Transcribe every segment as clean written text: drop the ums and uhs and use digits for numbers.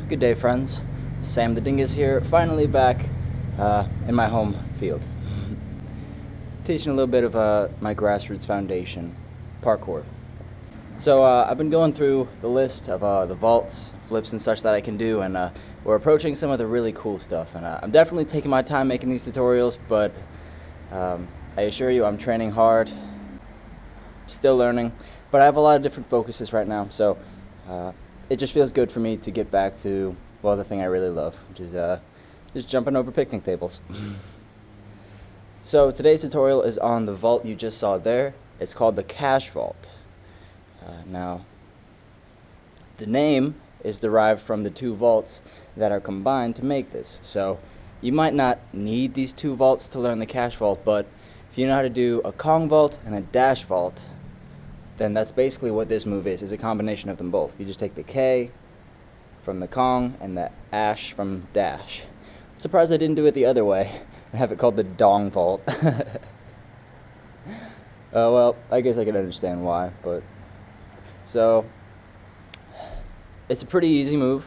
good day friends. Sam the Dingus here, finally back in my home field. Teaching a little bit of my grassroots foundation, parkour. So I've been going through the list of the vaults, flips and such that I can do, and we're approaching some of the really cool stuff. And I'm definitely taking my time making these tutorials, but I assure you I'm training hard, still learning, but I have a lot of different focuses right now, so it just feels good for me to get back to, well, the thing I really love, which is just jumping over picnic tables. So today's tutorial is on the vault you just saw there. It's called the Kash vault. Now, the name is derived from the two vaults that are combined to make this. So you might not need these two vaults to learn the Kash vault, but if you know how to do a Kong vault and a dash vault, then that's basically what this move is a combination of them both. You just take the K from the Kong and the Ash from dash. I'm surprised I didn't do it the other way and have it called the Dong vault. Well, I guess I can understand why, but so it's a pretty easy move.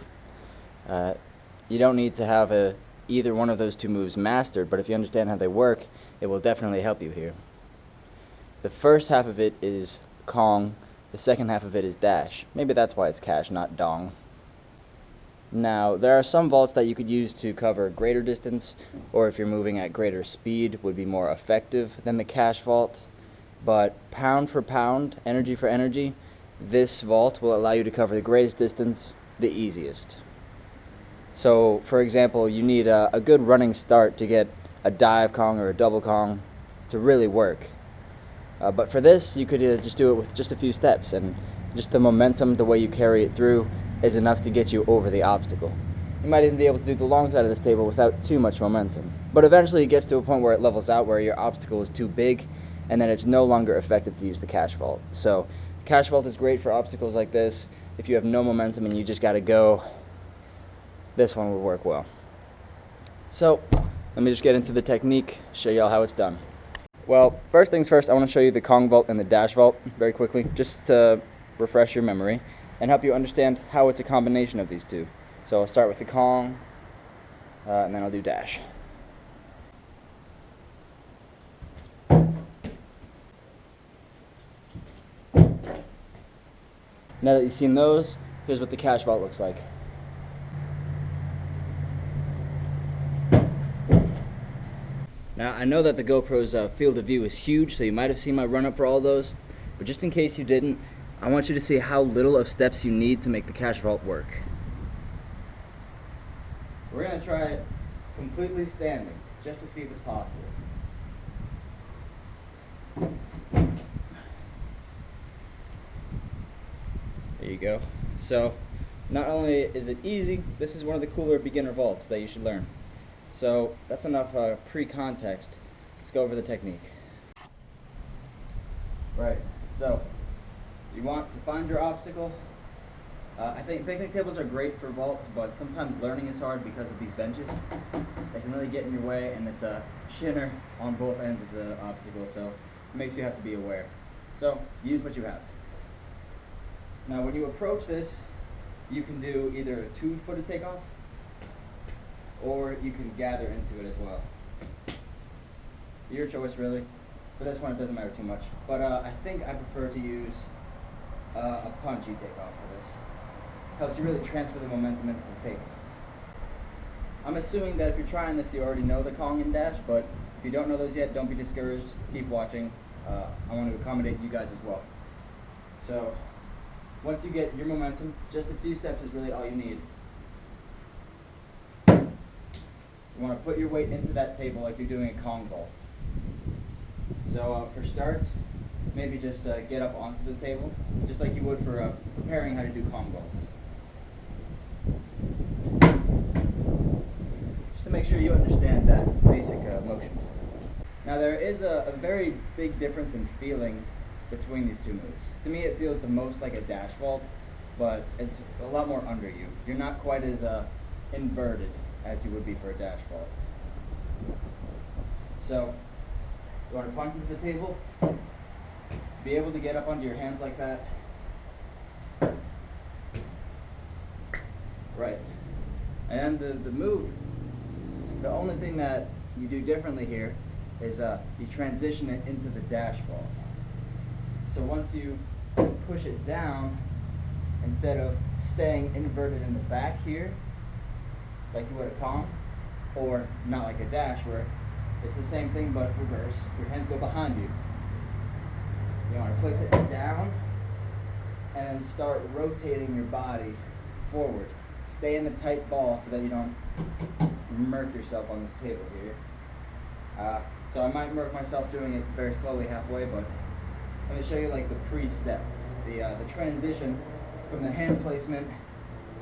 You don't need to have either one of those two moves mastered, but if you understand how they work, it will definitely help you here. The first half of it is Kong, the second half of it is dash. Maybe that's why it's Kash, not Dong. Now, there are some vaults that you could use to cover greater distance, or if you're moving at greater speed, would be more effective than the Kash vault. But pound for pound, energy for energy, this vault will allow you to cover the greatest distance the easiest. So, for example, you need a good running start to get a dive Kong or a double Kong to really work. But for this, you could just do it with just a few steps, and just the momentum, the way you carry it through, is enough to get you over the obstacle. You might even be able to do the long side of this table without too much momentum. But eventually it gets to a point where it levels out, where your obstacle is too big, and then it's no longer effective to use the Kash vault. So, Kash vault is great for obstacles like this. If you have no momentum and you just gotta go, this one will work well. So, let me just get into the technique, show y'all how it's done. Well, first things first, I want to show you the Kong vault and the dash vault very quickly, just to refresh your memory and help you understand how it's a combination of these two. So I'll start with the Kong, and then I'll do dash. Now that you've seen those, here's what the Kash vault looks like. Now, I know that the GoPro's field of view is huge, so you might have seen my run-up for all those, but just in case you didn't, I want you to see how little of steps you need to make the Kash vault work. We're going to try it completely standing, just to see if it's possible. There you go. So, not only is it easy, this is one of the cooler beginner vaults that you should learn. So that's enough pre-context. Let's go over the technique. Right, so you want to find your obstacle. I think picnic tables are great for vaults, but sometimes learning is hard because of these benches. They can really get in your way, and it's a shinner on both ends of the obstacle, so it makes you have to be aware. So use what you have. Now when you approach this, you can do either a 2-footed takeoff, or you can gather into it as well. Your choice, really. For this one, it doesn't matter too much. But I think I prefer to use a punchy takeoff for this. Helps you really transfer the momentum into the table. I'm assuming that if you're trying this, you already know the Kong and dash, but if you don't know those yet, don't be discouraged. Keep watching. I want to accommodate you guys as well. So, once you get your momentum, just a few steps is really all you need. You want to put your weight into that table like you're doing a Kong vault. So for starts, maybe just get up onto the table, just like you would for preparing how to do Kong vaults. Just to make sure you understand that basic motion. Now there is a very big difference in feeling between these two moves. To me it feels the most like a dash vault, but it's a lot more under you. You're not quite as inverted as you would be for a dash vault. So, you want to punch into the table, be able to get up onto your hands like that. Right. And then the move, the only thing that you do differently here is you transition it into the dash vault. So once you push it down, instead of staying inverted in the back here, like you would a Kong, or not like a dash where it's the same thing but reverse, your hands go behind you. You want to place it down and start rotating your body forward. Stay in a tight ball so that you don't murk yourself on this table here. So I might murk myself doing it very slowly halfway, but let me show you like the pre-step, the transition from the hand placement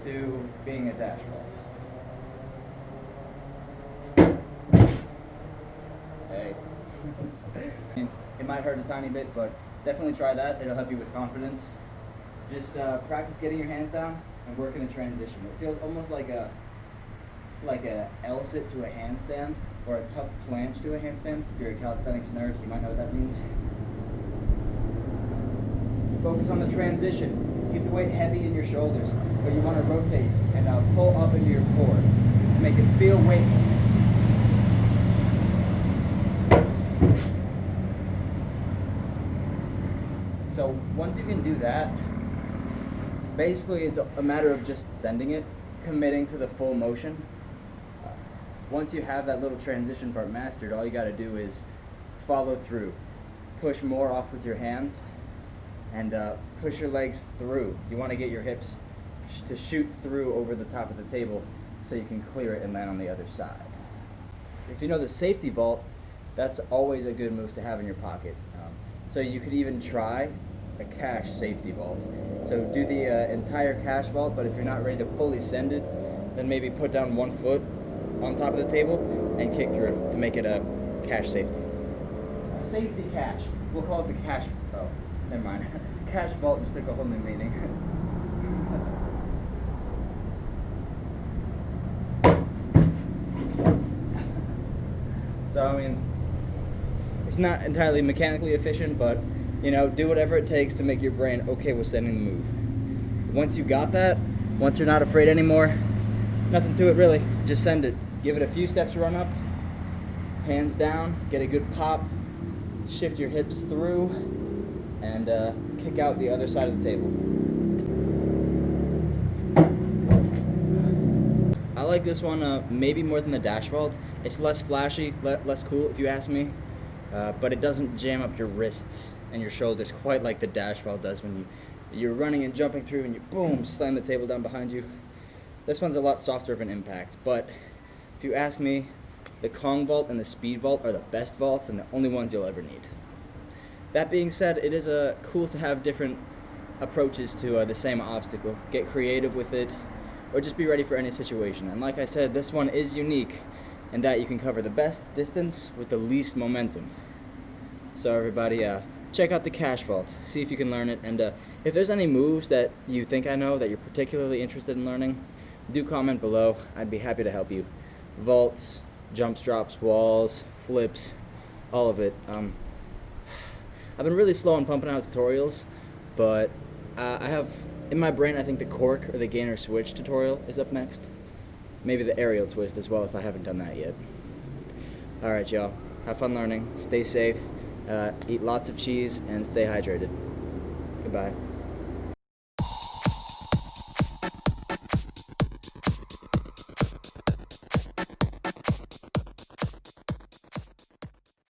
to being a dash vault. Hey. It might hurt a tiny bit, but definitely try that. It'll help you with confidence. Just practice getting your hands down and working the transition. It feels almost like a L-sit to a handstand, or a tuck planche to a handstand. If you're a calisthenics nerd, you might know what that means. Focus on the transition. Keep the weight heavy in your shoulders, but you want to rotate and pull up into your core to make it feel weightless. So once you can do that, basically it's a matter of just sending it, committing to the full motion. Once you have that little transition part mastered, all you got to do is follow through. Push more off with your hands and push your legs through. You want to get your hips to shoot through over the top of the table so you can clear it and land on the other side. If you know the safety vault, that's always a good move to have in your pocket. So you could even try a Kash safety vault. So do the entire Kash vault, but if you're not ready to fully send it, then maybe put down one foot on top of the table and kick through to make it a Kash safety. A safety Kash. We'll call it the Kash. Oh, never mind. Kash vault just took a whole new meaning. So I mean, it's not entirely mechanically efficient, but you know, do whatever it takes to make your brain okay with sending the move. Once you got that, once you're not afraid anymore, nothing to it really, just send it. Give it a few steps to run up, hands down, get a good pop, shift your hips through, and kick out the other side of the table. I like this one maybe more than the dash vault. It's less flashy, less cool if you ask me, but it doesn't jam up your wrists and your shoulders quite like the dash vault does when you're running and jumping through and you boom, slam the table down behind you. This one's a lot softer of an impact, but if you ask me, the Kong vault and the speed vault are the best vaults and the only ones you'll ever need. That being said, it is cool to have different approaches to the same obstacle. Get creative with it, or just be ready for any situation. And like I said, this one is unique in that you can cover the best distance with the least momentum. So everybody, check out the Kash vault, see if you can learn it, and if there's any moves that you think I know that you're particularly interested in learning, do comment below. I'd be happy to help you. Vaults, jumps, drops, walls, flips, all of it. I've been really slow on pumping out tutorials, but I have in my brain, I think the cork or the gainer switch tutorial is up next. Maybe the aerial twist as well if I haven't done that yet. Alright y'all, have fun learning, stay safe, eat lots of cheese, and stay hydrated. Goodbye.